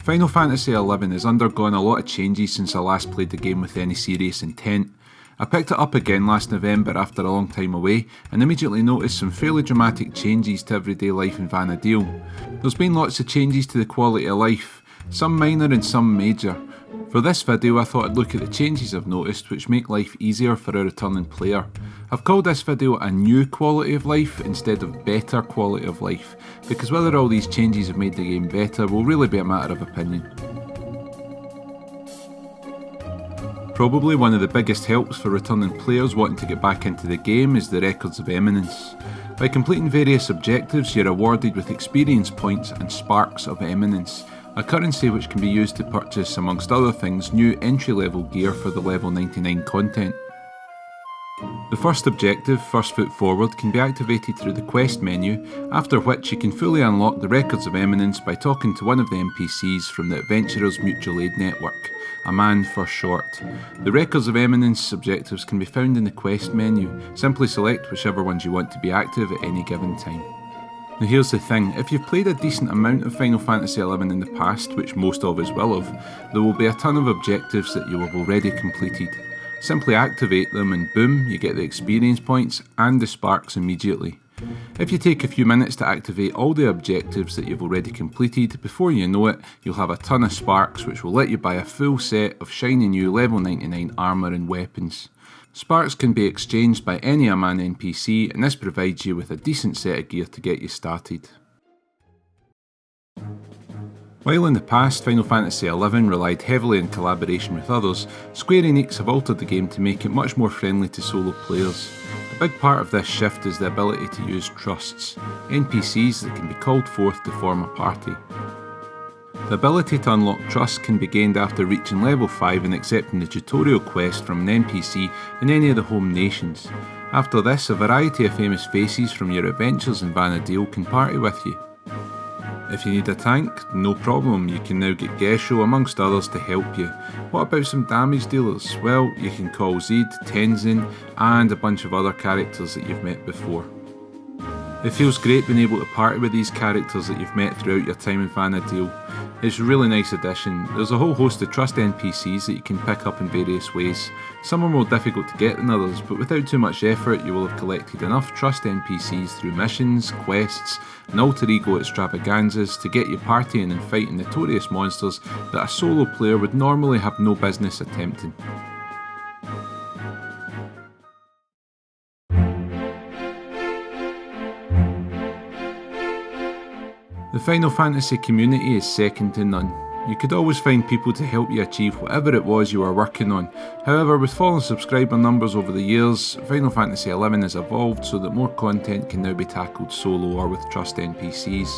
Final Fantasy XI has undergone a lot of changes since I last played the game with any serious intent. I picked it up again last November after a long time away and immediately noticed some fairly dramatic changes to everyday life in Vana'diel. There's been lots of changes to the quality of life, some minor and some major. For this video I thought I'd look at the changes I've noticed which make life easier for a returning player. I've called this video a new quality of life instead of better quality of life, because whether all these changes have made the game better will really be a matter of opinion. Probably one of the biggest helps for returning players wanting to get back into the game is the Records of Eminence. By completing various objectives you're awarded with experience points and sparks of Eminence, a currency which can be used to purchase, amongst other things, new entry-level gear for the level 99 content. The first objective, First Foot Forward, can be activated through the quest menu, after which you can fully unlock the Records of Eminence by talking to one of the NPCs from the Adventurers Mutual Aid Network, a man for short. The Records of Eminence objectives can be found in the quest menu. Simply select whichever ones you want to be active at any given time. Now here's the thing, if you've played a decent amount of Final Fantasy XI in the past, which most of us will have, there will be a ton of objectives that you have already completed. Simply activate them and boom, you get the experience points and the sparks immediately. If you take a few minutes to activate all the objectives that you've already completed, before you know it, you'll have a ton of sparks which will let you buy a full set of shiny new level 99 armour and weapons. Sparks can be exchanged by any Aman NPC and this provides you with a decent set of gear to get you started. While in the past Final Fantasy XI relied heavily on collaboration with others, Square Enix have altered the game to make it much more friendly to solo players. A big part of this shift is the ability to use trusts, NPCs that can be called forth to form a party. The ability to unlock trusts can be gained after reaching level 5 and accepting the tutorial quest from an NPC in any of the home nations. After this, a variety of famous faces from your adventures in Vana'diel can party with you. If you need a tank, no problem, you can now get Gesho amongst others to help you. What about some damage dealers? Well, you can call Zed, Tenzin and a bunch of other characters that you've met before. It feels great being able to party with these characters that you've met throughout your time in Vana'diel. It's a really nice addition. There's a whole host of trust NPCs that you can pick up in various ways. Some are more difficult to get than others, but without too much effort you will have collected enough trust NPCs through missions, quests and alter ego extravaganzas to get you partying and fighting notorious monsters that a solo player would normally have no business attempting. The Final Fantasy community is second to none. You could always find people to help you achieve whatever it was you were working on. However, with falling subscriber numbers over the years, Final Fantasy XI has evolved so that more content can now be tackled solo or with trust NPCs.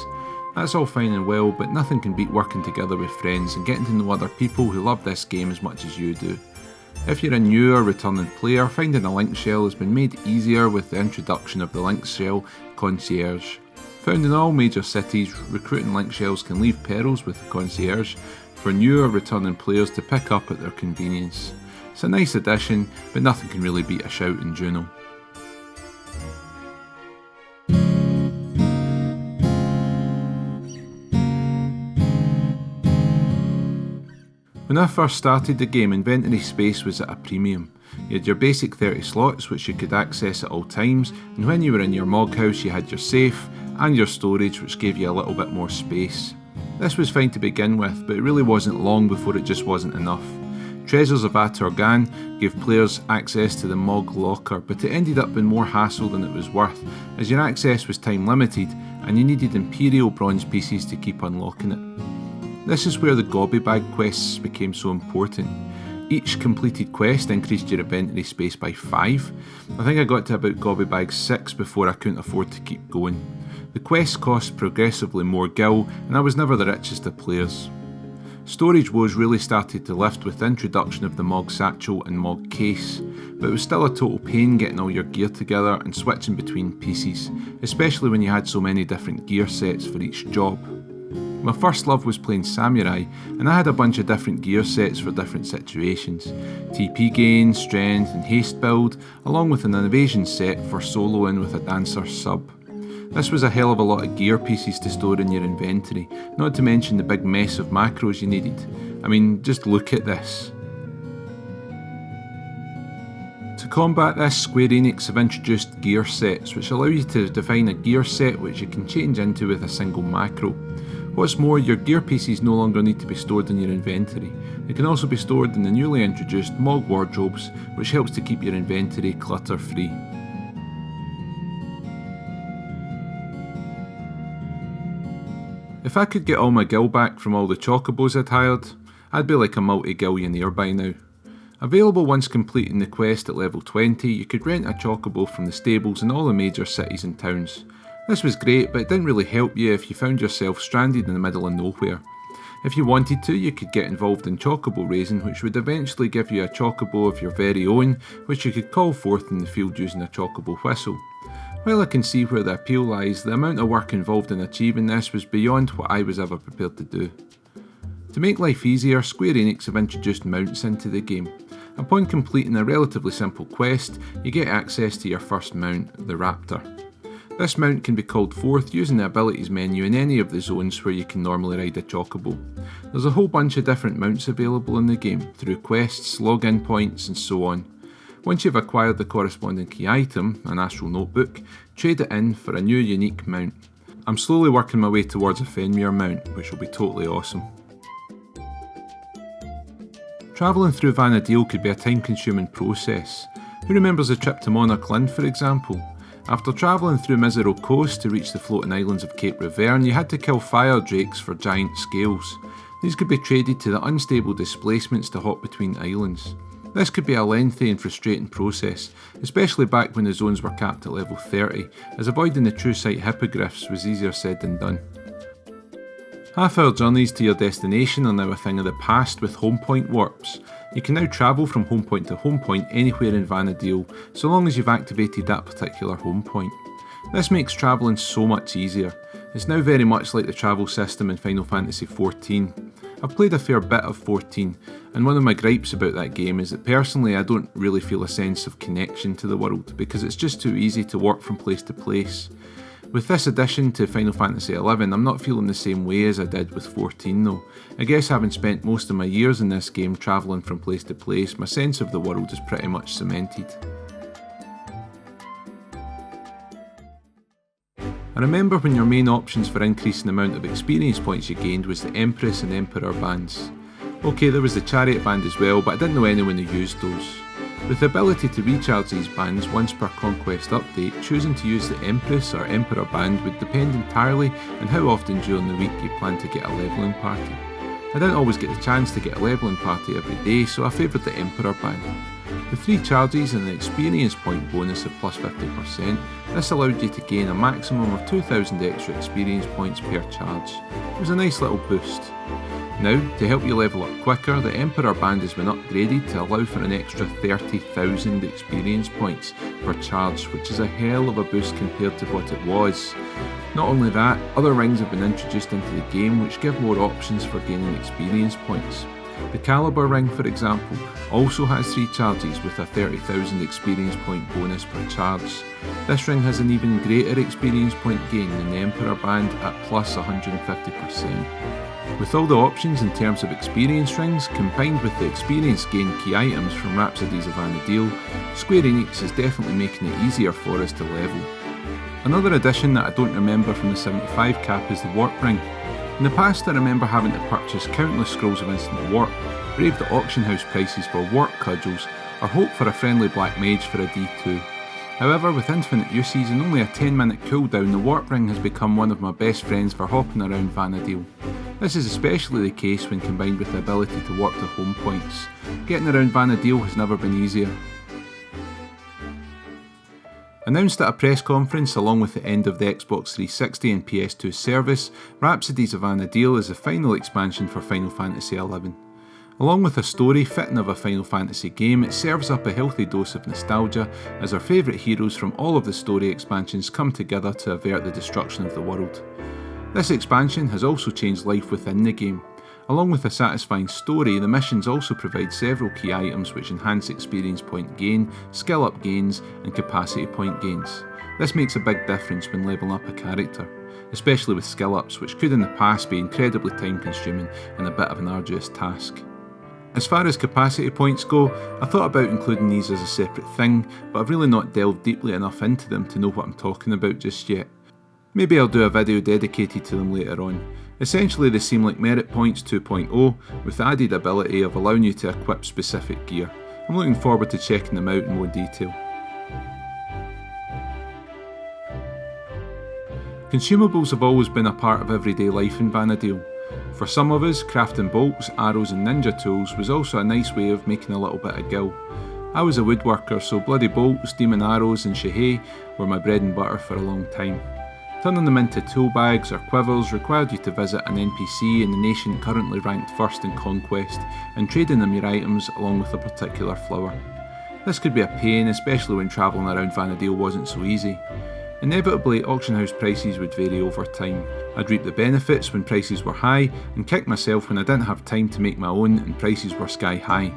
That's all fine and well, but nothing can beat working together with friends and getting to know other people who love this game as much as you do. If you're a new or returning player, finding a Linkshell has been made easier with the introduction of the Linkshell Concierge. Found in all major cities, recruiting Linkshells can leave perils with the Concierge for new or returning players to pick up at their convenience. It's a nice addition, but nothing can really beat a shout in Juno. When I first started the game, inventory space was at a premium. You had your basic 30 slots which you could access at all times, and when you were in your Moog house you had your safe and your storage which gave you a little bit more space. This was fine to begin with, but it really wasn't long before it just wasn't enough. Treasures of Atorgan gave players access to the Moog locker, but it ended up being more hassle than it was worth, as your access was time limited and you needed Imperial bronze pieces to keep unlocking it. This is where the Gobby Bag quests became so important. Each completed quest increased your inventory space by 5. I think I got to about Gobby Bag 6 before I couldn't afford to keep going. The quests cost progressively more gil, and I was never the richest of players. Storage woes really started to lift with the introduction of the Moog Satchel and Moog Case, but it was still a total pain getting all your gear together and switching between pieces, especially when you had so many different gear sets for each job. My first love was playing Samurai, and I had a bunch of different gear sets for different situations. TP gain, strength and haste build, along with an evasion set for soloing with a dancer sub. This was a hell of a lot of gear pieces to store in your inventory, not to mention the big mess of macros you needed. I mean, just look at this. To combat this, Square Enix have introduced gear sets, which allow you to define a gear set which you can change into with a single macro. What's more, your gear pieces no longer need to be stored in your inventory. They can also be stored in the newly introduced Moog wardrobes, which helps to keep your inventory clutter free. If I could get all my gil back from all the chocobos I'd hired, I'd be like a multi-gillionaire by now. Available once completing the quest at level 20, you could rent a chocobo from the stables in all the major cities and towns. This was great, but it didn't really help you if you found yourself stranded in the middle of nowhere. If you wanted to, you could get involved in chocobo raising, which would eventually give you a chocobo of your very own, which you could call forth in the field using a chocobo whistle. While I can see where the appeal lies, the amount of work involved in achieving this was beyond what I was ever prepared to do. To make life easier, Square Enix have introduced mounts into the game. Upon completing a relatively simple quest, you get access to your first mount, the Raptor. This mount can be called forth using the abilities menu in any of the zones where you can normally ride a chocobo. There's a whole bunch of different mounts available in the game, through quests, login points and so on. Once you've acquired the corresponding key item, an astral notebook, trade it in for a new unique mount. I'm slowly working my way towards a Fenrir mount, which will be totally awesome. Travelling through Vana'diel could be a time-consuming process. Who remembers the trip to Monarch Lynn, for example? After travelling through Miserable Coast to reach the floating islands of Cape Reverne, you had to kill fire drakes for giant scales. These could be traded to the unstable displacements to hop between islands. This could be a lengthy and frustrating process, especially back when the zones were capped at level 30, as avoiding the true sight hippogriffs was easier said than done. Half-hour journeys to your destination are now a thing of the past with home point warps. You can now travel from home point to home point anywhere in Vana'diel, so long as you've activated that particular home point. This makes travelling so much easier. It's now very much like the travel system in Final Fantasy XIV. I've played a fair bit of 14, and one of my gripes about that game is that personally I don't really feel a sense of connection to the world, because it's just too easy to walk from place to place. With this addition to Final Fantasy XI, I'm not feeling the same way as I did with 14 though. I guess having spent most of my years in this game travelling from place to place, my sense of the world is pretty much cemented. I remember when your main options for increasing the amount of experience points you gained was the Empress and Emperor bands. Okay, there was the Chariot band as well, but I didn't know anyone who used those. With the ability to recharge these bands once per Conquest update, choosing to use the Empress or Emperor band would depend entirely on how often during the week you plan to get a levelling party. I didn't always get the chance to get a levelling party every day, so I favoured the Emperor band. With 3 charges and an experience point bonus of plus 50%, this allowed you to gain a maximum of 2,000 extra experience points per charge. It was a nice little boost. Now, to help you level up quicker, the Emperor band has been upgraded to allow for an extra 30,000 experience points per charge, which is a hell of a boost compared to what it was. Not only that, other rings have been introduced into the game which give more options for gaining experience points. The Caliber ring, for example, also has 3 charges with a 30,000 experience point bonus per charge. This ring has an even greater experience point gain than the Emperor band at plus 150%. With all the options in terms of experience rings, combined with the experience gain key items from Rhapsodies of Vana'diel, Square Enix is definitely making it easier for us to level. Another addition that I don't remember from the 75 cap is the Warp ring. In the past I remember having to purchase countless scrolls of instant warp, brave the auction house prices for warp cudgels, or hope for a friendly black mage for a D2. However, with infinite uses and only a 10-minute cooldown, the warp ring has become one of my best friends for hopping around Vana'diel. This is especially the case when combined with the ability to warp to home points. Getting around Vana'diel has never been easier. Announced at a press conference along with the end of the Xbox 360 and PS2 service, Rhapsodies of Vana'diel is the final expansion for Final Fantasy XI. Along with a story fitting of a Final Fantasy game, it serves up a healthy dose of nostalgia as our favourite heroes from all of the story expansions come together to avert the destruction of the world. This expansion has also changed life within the game. Along with a satisfying story, the missions also provide several key items which enhance experience point gain, skill up gains, and capacity point gains. This makes a big difference when leveling up a character, especially with skill ups, which could in the past be incredibly time consuming and a bit of an arduous task. As far as capacity points go, I thought about including these as a separate thing, but I've really not delved deeply enough into them to know what I'm talking about just yet. Maybe I'll do a video dedicated to them later on. Essentially they seem like merit points 2.0 with the added ability of allowing you to equip specific gear. I'm looking forward to checking them out in more detail. Consumables have always been a part of everyday life in Vana'diel. For some of us, crafting bolts, arrows and ninja tools was also a nice way of making a little bit of gil. I was a woodworker, so bloody bolts, demon arrows and shehai were my bread and butter for a long time. Turning them into tool bags or quivers required you to visit an NPC in the nation currently ranked first in conquest and trading them your items along with a particular flower. This could be a pain, especially when travelling around Vana'diel wasn't so easy. Inevitably, auction house prices would vary over time. I'd reap the benefits when prices were high and kick myself when I didn't have time to make my own and prices were sky high.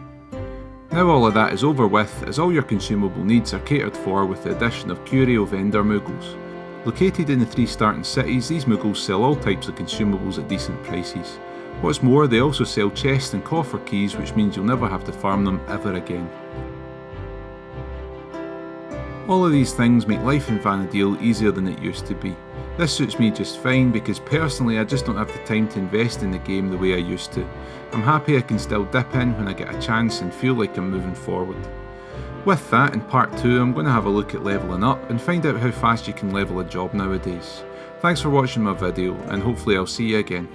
Now all of that is over with, as all your consumable needs are catered for with the addition of Curio vendor Moogles. Located in the 3 starting cities, these Moogles sell all types of consumables at decent prices. What's more, they also sell chests and coffer keys, which means you'll never have to farm them ever again. All of these things make life in Vana'diel easier than it used to be. This suits me just fine because personally I just don't have the time to invest in the game the way I used to. I'm happy I can still dip in when I get a chance and feel like I'm moving forward. With that, in part 2 I'm going to have a look at levelling up and find out how fast you can level a job nowadays. Thanks for watching my video and hopefully I'll see you again.